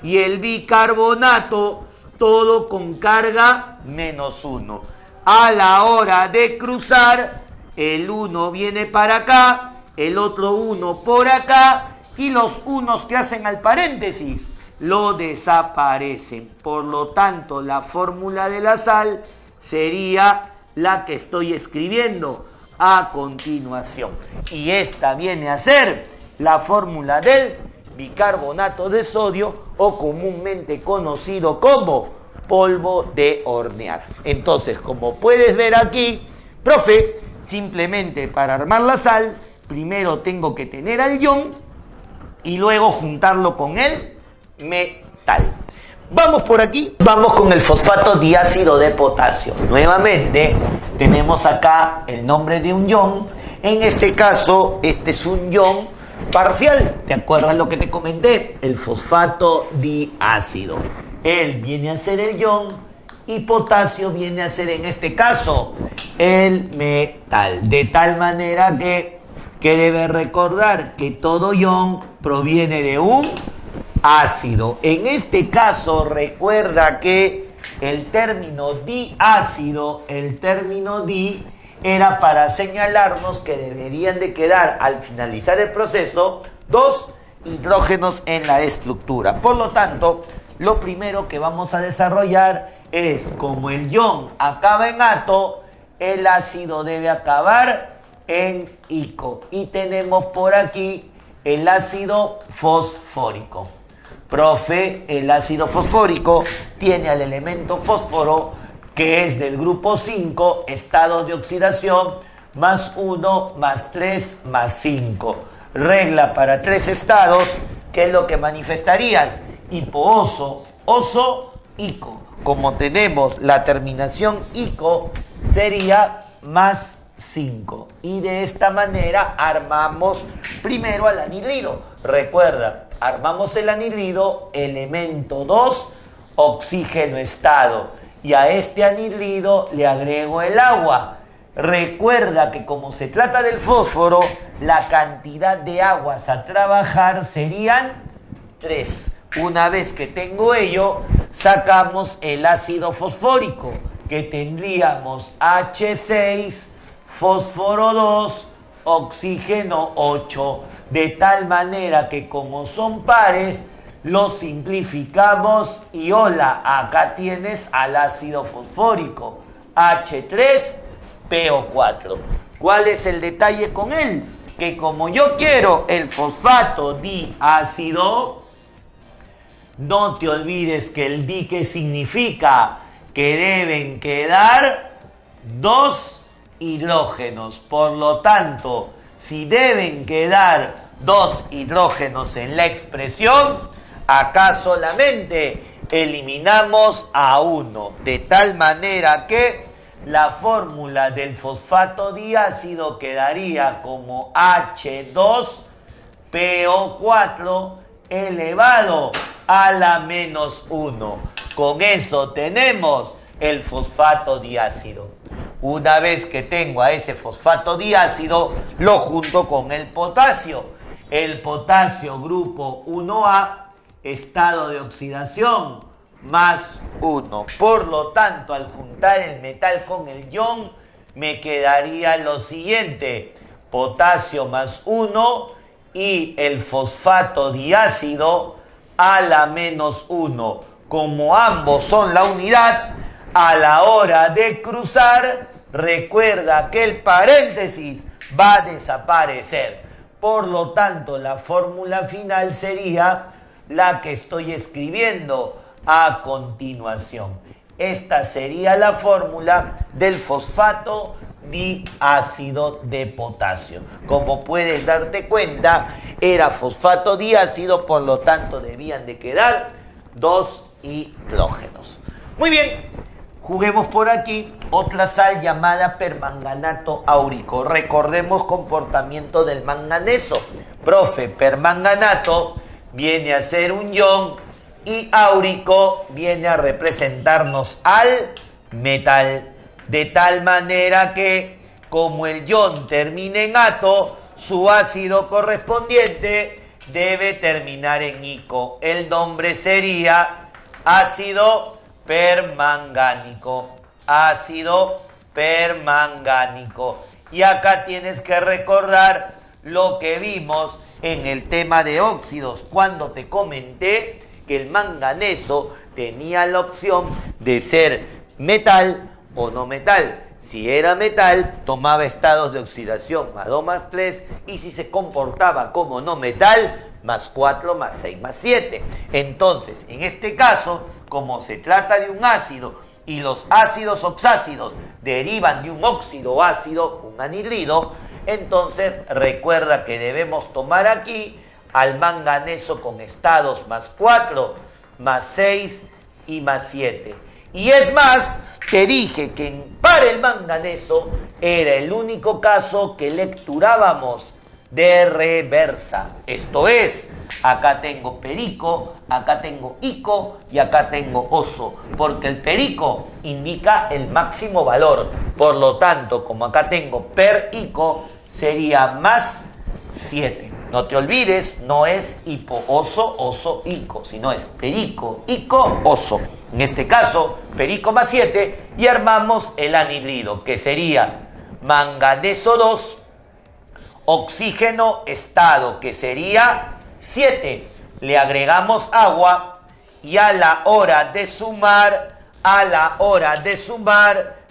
y el bicarbonato todo con carga menos 1. A la hora de cruzar, el 1 viene para acá, el otro 1 por acá, y los unos que hacen al paréntesis lo desaparecen. Por lo tanto, la fórmula de la sal sería la que estoy escribiendo a continuación. Y esta viene a ser la fórmula del bicarbonato de sodio, o comúnmente conocido como polvo de hornear. Entonces, como puedes ver aquí, profe, simplemente para armar la sal, primero tengo que tener al ion y luego juntarlo con el metal. Vamos por aquí, vamos con el fosfato diácido de potasio. Nuevamente tenemos acá el nombre de un ion. En este caso, este es un ion parcial. ¿Te acuerdas lo que te comenté? El fosfato diácido. Él viene a ser el ion y potasio viene a ser, en este caso, el metal. De tal manera que debe recordar que todo ion proviene de un ácido. En este caso, recuerda que el término diácido, el término di, era para señalarnos que deberían de quedar al finalizar el proceso 2 hidrógenos en la estructura. Por lo tanto, lo primero que vamos a desarrollar es, como el ion acaba en ato, el ácido debe acabar en ico. Y tenemos por aquí el ácido fosfórico. Profe, el ácido fosfórico tiene al elemento fósforo, que es del grupo 5, estado de oxidación, más 1, más 3, más 5. Regla para 3 estados, ¿qué es lo que manifestarías? Hipooso, oso, ico. Como tenemos la terminación ico, sería más 5. Y de esta manera armamos primero al anhidrido. Recuerda, armamos el anhidrido, elemento 2, oxígeno estado. Y a este anhidrido le agrego el agua. Recuerda que como se trata del fósforo, la cantidad de aguas a trabajar serían 3. Una vez que tengo ello, sacamos el ácido fosfórico, que tendríamos H6, fósforo 2, oxígeno 8. De tal manera que como son pares, lo simplificamos y hola, acá tienes al ácido fosfórico, H3PO4. ¿Cuál es el detalle con él? Que como yo quiero el fosfato diácido, no te olvides que el di, ¿qué significa? Que deben quedar 2 hidrógenos. Por lo tanto, si deben quedar 2 hidrógenos en la expresión, acá solamente eliminamos a 1, de tal manera que la fórmula del fosfato diácido quedaría como H2PO4 elevado a la menos 1. Con eso tenemos el fosfato diácido. Una vez que tengo a ese fosfato diácido, lo junto con el potasio. El potasio grupo 1A, estado de oxidación más 1. Por lo tanto, al juntar el metal con el ion, me quedaría lo siguiente: potasio más 1 y el fosfato diácido a la menos 1. Como ambos son la unidad, a la hora de cruzar, recuerda que el paréntesis va a desaparecer. Por lo tanto, la fórmula final sería la que estoy escribiendo a continuación. Esta sería la fórmula del fosfato diácido de potasio. Como puedes darte cuenta, era fosfato diácido, por lo tanto debían de quedar 2 hidrógenos. Muy bien, juguemos por aquí otra sal llamada permanganato áurico. Recordemos comportamiento del manganeso. Profe, permanganato viene a ser un ion y áurico viene a representarnos al metal. De tal manera que, como el ion termina en ato, su ácido correspondiente debe terminar en ico. El nombre sería ácido permangánico. Ácido permangánico. Y acá tienes que recordar lo que vimos en el tema de óxidos, cuando te comenté que el manganeso tenía la opción de ser metal o no metal. Si era metal, tomaba estados de oxidación más 2 más 3, y si se comportaba como no metal, más 4 más 6 más 7. Entonces, en este caso, como se trata de un ácido y los ácidos oxácidos derivan de un óxido ácido, un anhidrido, entonces recuerda que debemos tomar aquí al manganeso con estados más 4, más 6 y más 7. Y es más, te dije que para el manganeso era el único caso que lecturábamos de reversa. Esto es, acá tengo perico, acá tengo ico y acá tengo oso, porque el perico indica el máximo valor. Por lo tanto, como acá tengo per ico, sería más 7. No te olvides, no es hipo-oso, oso-ico, sino es perico, ico, oso. En este caso, perico más 7, y armamos el anhidrido, que sería manganeso 2, oxígeno estado, que sería 7. Le agregamos agua y a la hora de sumar,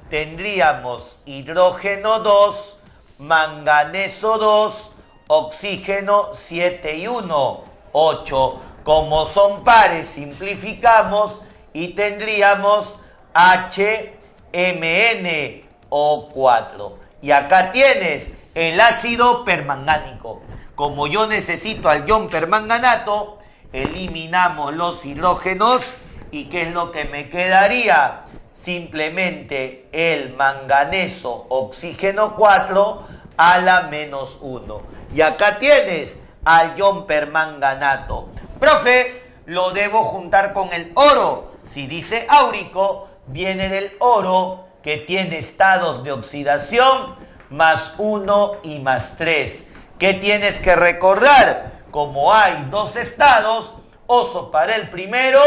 tendríamos hidrógeno 2, manganeso 2, oxígeno 7 y 1, 8. Como son pares, simplificamos y tendríamos HMnO4. Y acá tienes el ácido permangánico. Como yo necesito al ion permanganato, eliminamos los hidrógenos. ¿Y qué es lo que me quedaría? Simplemente el manganeso oxígeno 4 a la menos 1. Y acá tienes al ion permanganato. Profe, lo debo juntar con el oro. Si dice áurico, viene del oro, que tiene estados de oxidación más 1 y más 3. ¿Qué tienes que recordar? Como hay 2 estados, oso para el primero,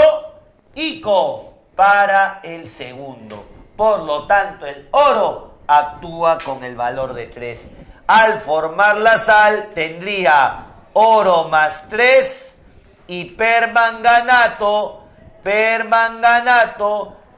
ico para el segundo. Por lo tanto, el oro actúa con el valor de 3. Al formar la sal, tendría oro más 3 y permanganato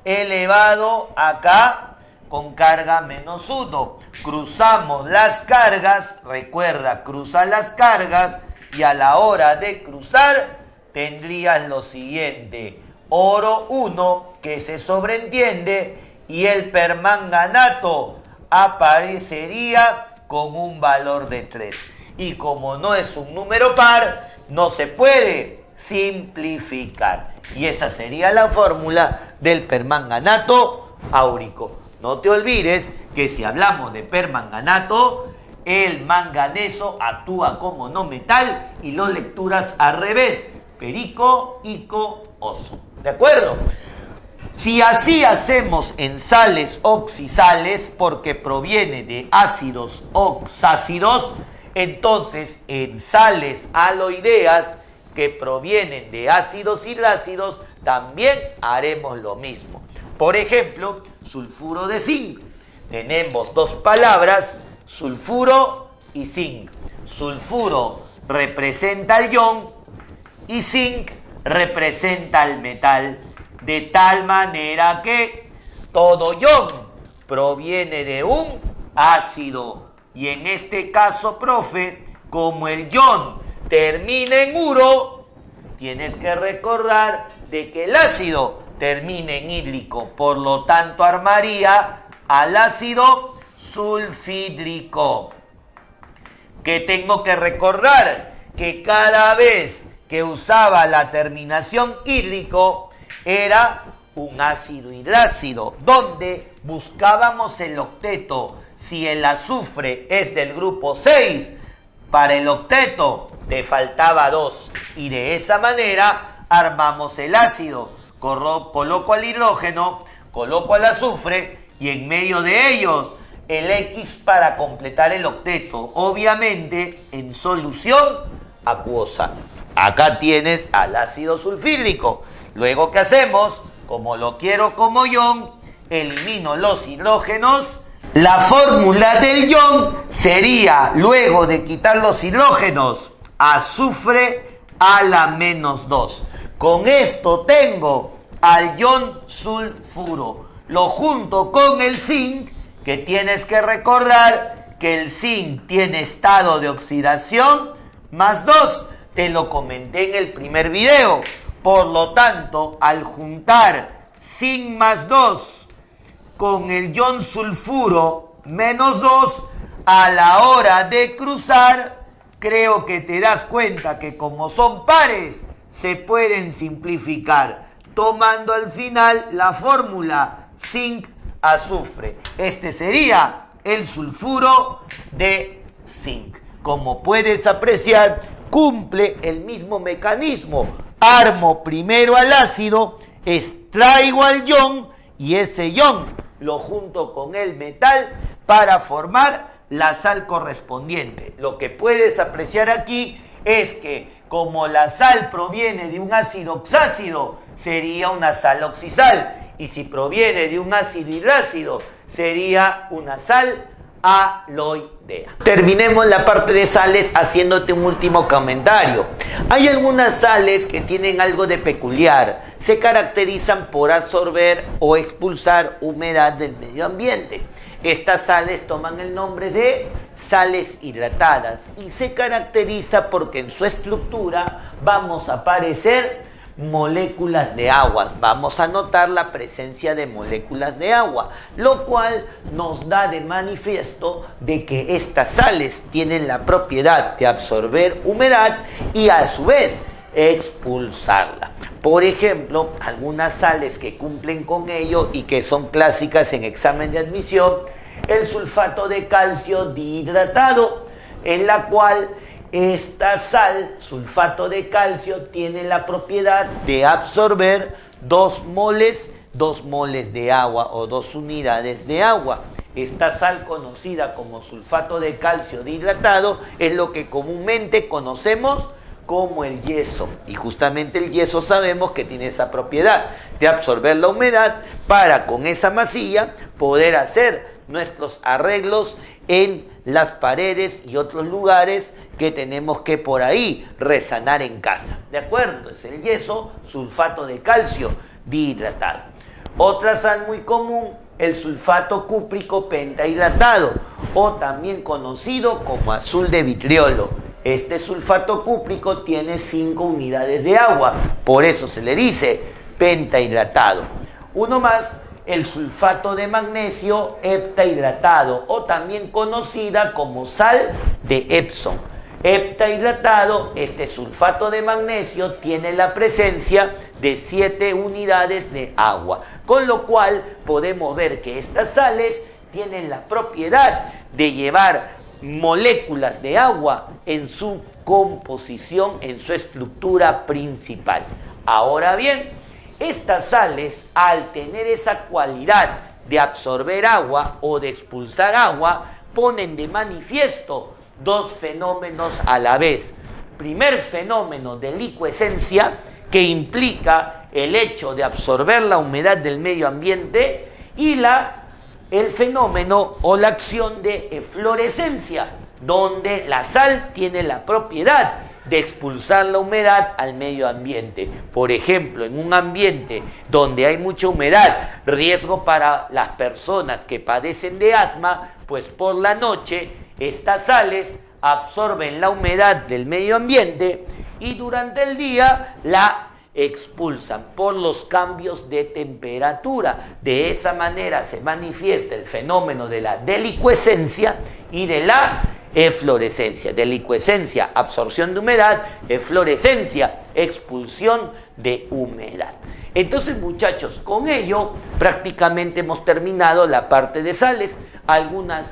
elevado acá con carga menos 1. Cruzamos las cargas, recuerda, cruza las cargas, y a la hora de cruzar tendrías lo siguiente: oro 1, que se sobreentiende, y el permanganato aparecería con un valor de 3. Y como no es un número par, no se puede simplificar. Y esa sería la fórmula del permanganato áurico. No te olvides que si hablamos de permanganato, el manganeso actúa como no metal y lo lecturas al revés: perico, ico, oso. ¿De acuerdo? Si así hacemos en sales oxisales, porque proviene de ácidos oxácidos, entonces en sales aloideas, que provienen de ácidos hidrácidos, también haremos lo mismo. Por ejemplo, sulfuro de zinc. Tenemos 2 palabras, sulfuro y zinc. Sulfuro representa al ion y zinc representa al metal, de tal manera que todo ion proviene de un ácido. Y en este caso, profe, como el ion termina en uro, tienes que recordar de que el ácido termina en hídrico, por lo tanto armaría al ácido sulfídrico. ¿Qué tengo que recordar? Que cada vez que usaba la terminación hídrico era un ácido hidrácido, donde buscábamos el octeto. Si el azufre es del grupo 6, para el octeto te faltaba 2, y de esa manera armamos el ácido. Coloco al hidrógeno, coloco al azufre, y en medio de ellos el X para completar el octeto, obviamente en solución acuosa. Acá tienes al ácido sulfídrico. Luego, ¿qué hacemos? Como lo quiero como ion, elimino los hidrógenos. La fórmula del ion sería, luego de quitar los hidrógenos, azufre a la menos 2. Con esto tengo al ion sulfuro. Lo junto con el zinc, que tienes que recordar que el zinc tiene estado de oxidación más 2. Te lo comenté en el primer video. Por lo tanto, al juntar zinc más 2 con el ion sulfuro menos 2, a la hora de cruzar, creo que te das cuenta que como son pares, se pueden simplificar, tomando al final la fórmula zinc-azufre. Este sería el sulfuro de zinc. Como puedes apreciar, cumple el mismo mecanismo. Armo primero al ácido, extraigo al ion y ese ion lo junto con el metal para formar la sal correspondiente. Lo que puedes apreciar aquí es que como la sal proviene de un ácido oxácido, sería una sal oxisal, y si proviene de un ácido hidrácido, sería una sal aloidea. Terminemos la parte de sales haciéndote un último comentario. Hay algunas sales que tienen algo de peculiar. Se caracterizan por absorber o expulsar humedad del medio ambiente. Estas sales toman el nombre de sales hidratadas y se caracteriza porque en su estructura vamos a aparecer moléculas de agua. Vamos a notar la presencia de moléculas de agua, lo cual nos da de manifiesto de que estas sales tienen la propiedad de absorber humedad y a su vez expulsarla. Por ejemplo, algunas sales que cumplen con ello y que son clásicas en examen de admisión, el sulfato de calcio dihidratado, en la cual esta sal, sulfato de calcio, tiene la propiedad de absorber 2 moles de agua o 2 unidades de agua. Esta sal, conocida como sulfato de calcio dihidratado, es lo que comúnmente conocemos como el yeso. Y justamente el yeso sabemos que tiene esa propiedad de absorber la humedad para con esa masilla poder hacer nuestros arreglos en las paredes y otros lugares que tenemos que por ahí resanar en casa. ¿De acuerdo? Es el yeso, sulfato de calcio dihidratado. Otra sal muy común, el sulfato cúprico pentahidratado, o también conocido como azul de vitriolo. Este sulfato cúprico tiene 5 unidades de agua, por eso se le dice pentahidratado. Uno más, el sulfato de magnesio heptahidratado, o también conocida como sal de Epsom. Heptahidratado, este sulfato de magnesio tiene la presencia de 7 unidades de agua, con lo cual podemos ver que estas sales tienen la propiedad de llevar moléculas de agua en su composición, en su estructura principal. Ahora bien, estas sales, al tener esa cualidad de absorber agua o de expulsar agua, ponen de manifiesto 2 fenómenos a la vez. Primer fenómeno de licuescencia, que implica el hecho de absorber la humedad del medio ambiente, y el fenómeno o la acción de eflorescencia, donde la sal tiene la propiedad de expulsar la humedad al medio ambiente. Por ejemplo, en un ambiente donde hay mucha humedad, riesgo para las personas que padecen de asma, pues por la noche estas sales absorben la humedad del medio ambiente y durante el día la expulsan por los cambios de temperatura. De esa manera se manifiesta el fenómeno de la delicuescencia y de la eflorescencia. Delicuescencia, absorción de humedad; eflorescencia, expulsión de humedad. Entonces, muchachos, con ello prácticamente hemos terminado la parte de sales. Algunas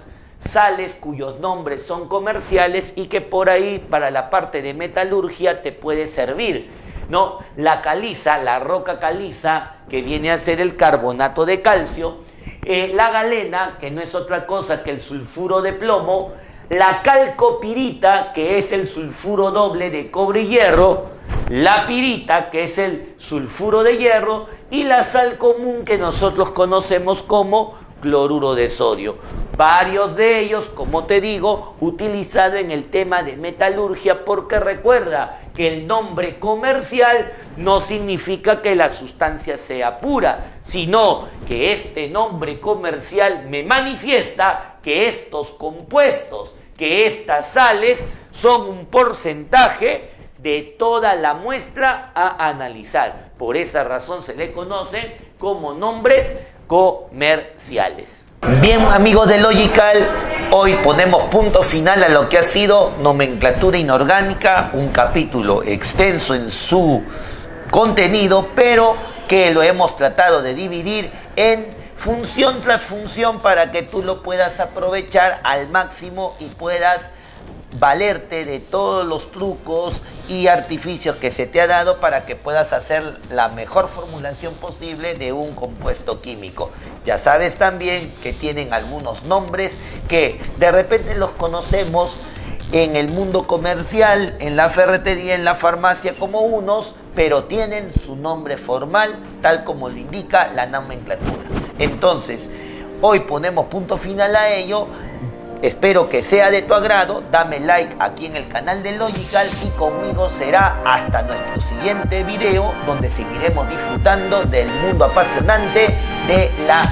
sales cuyos nombres son comerciales y que por ahí para la parte de metalurgia te puede servir, ¿no? La caliza, la roca caliza, que viene a ser el carbonato de calcio; la galena, que no es otra cosa que el sulfuro de plomo; la calcopirita, que es el sulfuro doble de cobre y hierro; la pirita, que es el sulfuro de hierro; y la sal común, que nosotros conocemos como cloruro de sodio. Varios de ellos, como te digo, utilizados en el tema de metalurgia, porque recuerda que el nombre comercial no significa que la sustancia sea pura, sino que este nombre comercial me manifiesta que estos compuestos, que estas sales son un porcentaje de toda la muestra a analizar. Por esa razón se le conoce como nombres comerciales. Bien, amigos de Logical, hoy ponemos punto final a lo que ha sido nomenclatura inorgánica, un capítulo extenso en su contenido, pero que lo hemos tratado de dividir en función tras función para que tú lo puedas aprovechar al máximo y puedas valerte de todos los trucos y artificios que se te ha dado para que puedas hacer la mejor formulación posible de un compuesto químico. Ya sabes también que tienen algunos nombres que de repente los conocemos en el mundo comercial, en la ferretería, en la farmacia como unos, pero tienen su nombre formal tal como lo indica la nomenclatura. Entonces, hoy ponemos punto final a ello. Espero que sea de tu agrado. Dame like aquí en el canal de Logical y conmigo será hasta nuestro siguiente video, donde seguiremos disfrutando del mundo apasionante de la